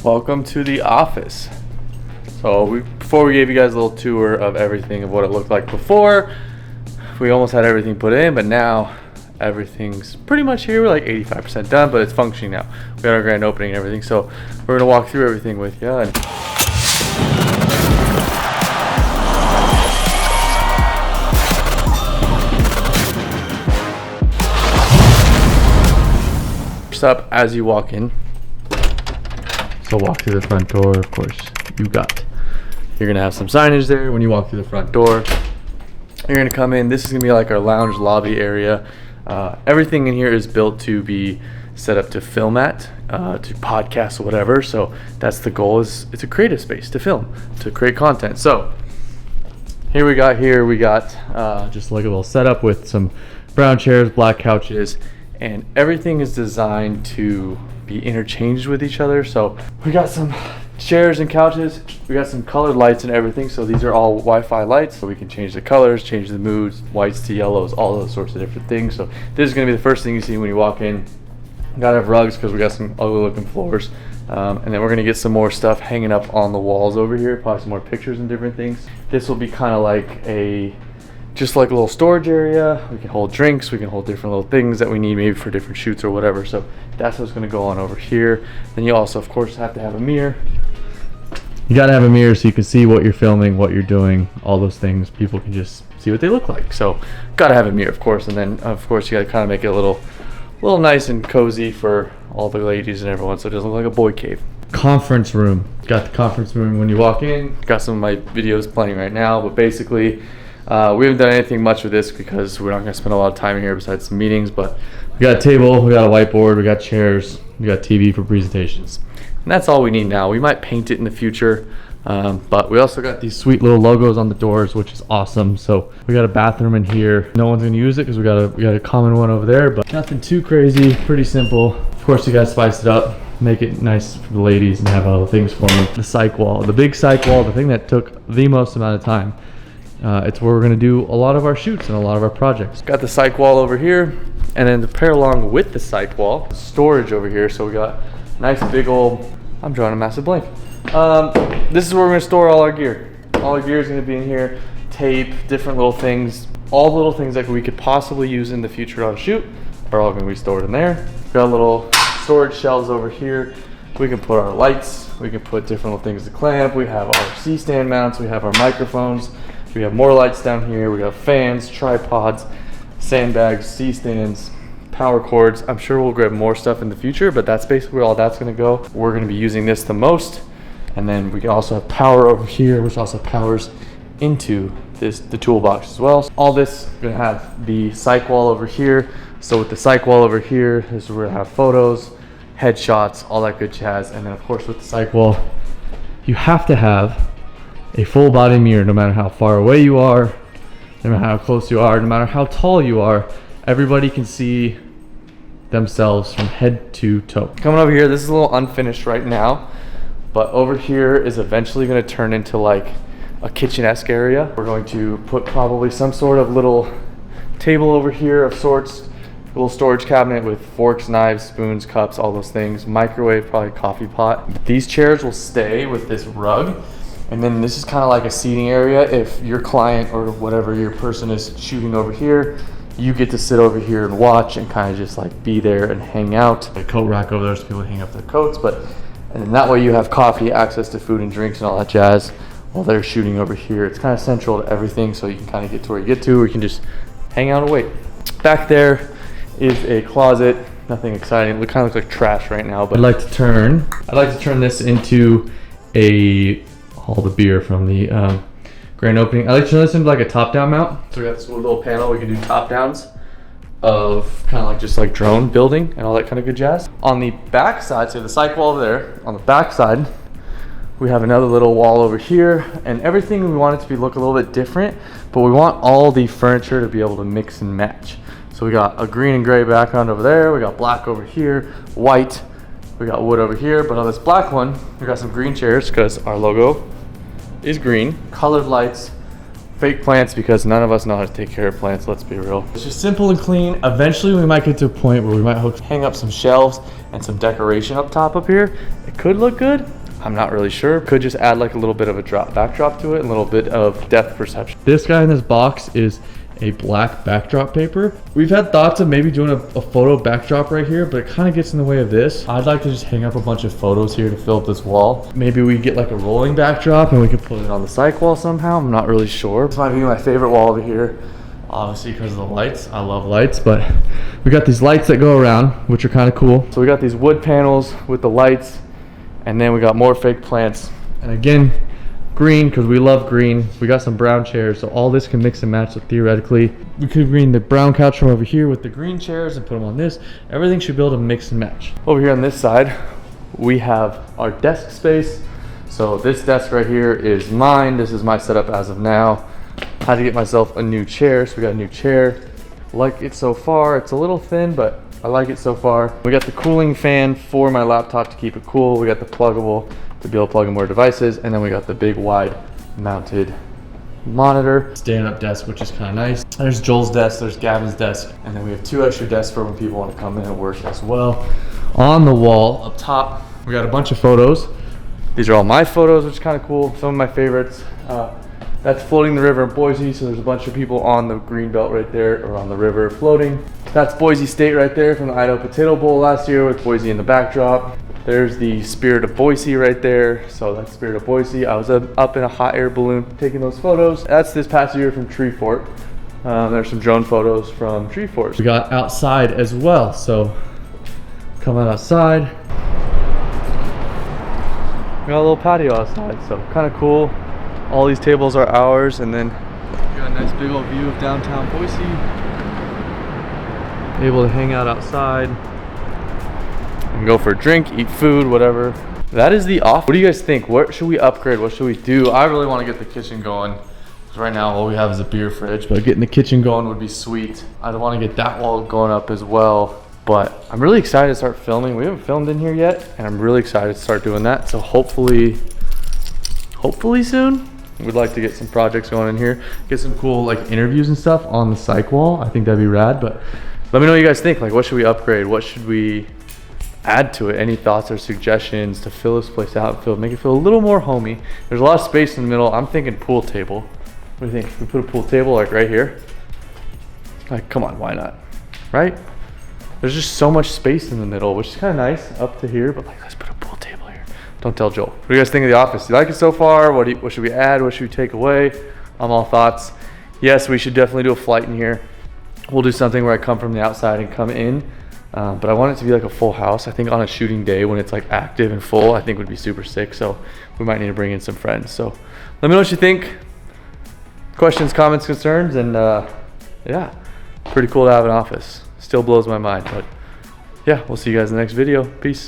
Welcome to the office. So before we gave you guys a little tour of everything of what it looked like before, we almost had everything put in, but now everything's pretty much here. We're like 85% done, but it's functioning now. We got our grand opening and everything, so we're gonna walk through everything with you. And first up, as you walk in, so walk through the front door, of course, you're gonna have some signage there when you walk through the front door. You're gonna come in, this is gonna be like our lounge lobby area. Everything in here is built to be set up to film at, to podcast or whatever. So that's the goal, is it's a creative space to film, to create content. So here we got just like a little setup with some brown chairs, black couches, and everything is designed to be interchanged with each other. So we got some chairs and couches, we got some colored lights and everything. So these are all Wi-Fi lights, so we can change the colors, change the moods, whites to yellows, all those sorts of different things. So this is going to be the first thing you see when you walk in. Gotta have rugs because we got some ugly looking floors, and then we're going to get some more stuff hanging up on the walls over here, probably some more pictures and different things. This will be kind of like just like a little storage area. We can hold drinks, we can hold different little things that we need maybe for different shoots or whatever. So that's what's going to go on over here. Then you also of course have to have a mirror. You got to have a mirror so you can see what you're filming, what you're doing, all those things. People can just see what they look like. So got to have a mirror, of course. And then of course you got to kind of make it a little nice and cozy for all the ladies and everyone, so it doesn't look like a boy cave. Conference room. Got the conference room when you walk in. Got some of my videos playing right now, but basically we haven't done anything much with this because we're not going to spend a lot of time in here besides some meetings. But we got a table, we got a whiteboard, we got chairs, we got TV for presentations. And that's all we need now. We might paint it in the future, but we also got these sweet little logos on the doors, which is awesome. So we got a bathroom in here. No one's gonna use it because we got a common one over there, but nothing too crazy, pretty simple. Of course, you gotta spice it up, make it nice for the ladies and have all the things for them. The cyc wall, the big cyc wall, the thing that took the most amount of time. It's where we're gonna do a lot of our shoots and a lot of our projects. Got the cyc wall over here, and then to pair along with the cyc wall, storage over here. So we got nice big old, I'm drawing a massive blank. This is where we're gonna store all our gear. All our gear is gonna be in here. Tape, different little things, all the little things that we could possibly use in the future on a shoot are all gonna be stored in there. Got little storage shelves over here. We can put our lights, we can put different little things to clamp. We have our C-stand mounts, we have our microphones. We have more lights down here. We have fans, tripods, sandbags, C-stands, power cords. I'm sure we'll grab more stuff in the future, but that's basically where all that's gonna go. We're gonna be using this the most. And then we can also have power over here, which also powers into the toolbox as well. So all this is gonna have the cyc wall over here. So with the cyc wall over here, this is where we're gonna have photos, headshots, all that good jazz. And then of course with the cyc wall, you have to have a full body mirror, no matter how far away you are, no matter how close you are, no matter how tall you are. Everybody can see themselves from head to toe. Coming over here, this is a little unfinished right now, but over here is eventually going to turn into like a kitchen-esque area. We're going to put probably some sort of little table over here of sorts, a little storage cabinet with forks, knives, spoons, cups, all those things, microwave, probably coffee pot. These chairs will stay with this rug, and then this is kind of like a seating area. If your client or whatever your person is shooting over here, you get to sit over here and watch and kind of just like be there and hang out. A coat rack over there so people hang up their coats, and then that way you have coffee, access to food and drinks and all that jazz while they're shooting over here. It's kind of central to everything, so you can kind of get to where you get to, or you can just hang out and wait. Back there is a closet, nothing exciting. It kind of looks like trash right now, but I'd like to turn this into all the beer from the grand opening. I like to turn this into like a top-down mount. So we got this little panel, we can do top-downs of kind of like just like drone building and all that kind of good jazz. On the back side, so the cyc wall over there, on the back side, we have another little wall over here, and everything we want it to look a little bit different, but we want all the furniture to be able to mix and match. So we got a green and gray background over there, we got black over here, white, we got wood over here, but on this black one, we got some green chairs because our logo is green, colored lights, fake plants because none of us know how to take care of plants, let's be real. It's just simple and clean. Eventually we might get to a point where we might hang up some shelves and some decoration up top up here. It could look good. I'm not really sure. Could just add like a little bit of a backdrop to it, a little bit of depth perception. This guy in this box is a black backdrop paper. We've had thoughts of maybe doing a photo backdrop right here, but it kind of gets in the way of this. I'd like to just hang up a bunch of photos here to fill up this wall. Maybe we get like a rolling backdrop and we could put it on the cyc wall somehow. I'm not really sure. This might be my favorite wall over here, obviously because of the lights. I love lights, but we got these lights that go around, which are kind of cool. So we got these wood panels with the lights, and then we got more fake plants. And again, green, because we love green. We got some brown chairs, so all this can mix and match. So theoretically, we could bring the brown couch from over here with the green chairs and put them on this. Everything should be able to mix and match. Over here on this side, we have our desk space. So this desk right here is mine. This is my setup as of now. Had to get myself a new chair, so we got a new chair. Like it so far. It's a little thin, but I like it so far. We got the cooling fan for my laptop to keep it cool. We got the pluggable to be able to plug in more devices, and then we got the big wide mounted monitor. Stand-up desk, which is kind of nice. There's Joel's desk, there's Gavin's desk, and then we have 2 extra desks for when people want to come in and work as well. On the wall up top, we got a bunch of photos. These are all my photos, which is kind of cool. Some of my favorites. That's floating the river in Boise, so there's a bunch of people on the green belt right there, or on the river floating. That's Boise State right there from the Idaho Potato Bowl last year with Boise in the backdrop. There's the Spirit of Boise right there. So that's Spirit of Boise. I was up in a hot air balloon taking those photos. That's this past year from Tree Fort. There's some drone photos from Tree Fort. We got outside as well. So come on outside. We got a little patio outside, so kind of cool. All these tables are ours, and then we got a nice big old view of downtown Boise. Able to hang out outside and go for a drink, eat food, whatever. That is the office. What do you guys think? What should we upgrade? What should we do? I really want to get the kitchen going. Right now all we have is a beer fridge, but getting the kitchen going would be sweet. I want to get that wall going up as well. But I'm really excited to start filming. We haven't filmed in here yet, and I'm really excited to start doing that. So hopefully soon. We'd like to get some projects going in here, get some cool like interviews and stuff on the psych wall. I think that'd be rad. But let me know what you guys think. Like, what should we upgrade? What should we add to it? Any thoughts or suggestions to fill this place out, make it feel a little more homey? There's a lot of space in the middle. I'm thinking pool table. What do you think? If we put a pool table like right here? Like, come on, why not? Right? There's just so much space in the middle, which is kind of nice up to here, but like, let's put a pool table here. Don't tell Joel. What do you guys think of the office? Do you like it so far? What should we add? What should we take away? I'm all thoughts. Yes, we should definitely do a flight in here. We'll do something where I come from the outside and come in, but I want it to be like a full house. I think on a shooting day when it's like active and full, I think would be super sick. So we might need to bring in some friends. So let me know what you think. Questions, comments, concerns, and yeah, pretty cool to have an office. Still blows my mind, but yeah, we'll see you guys in the next video. Peace.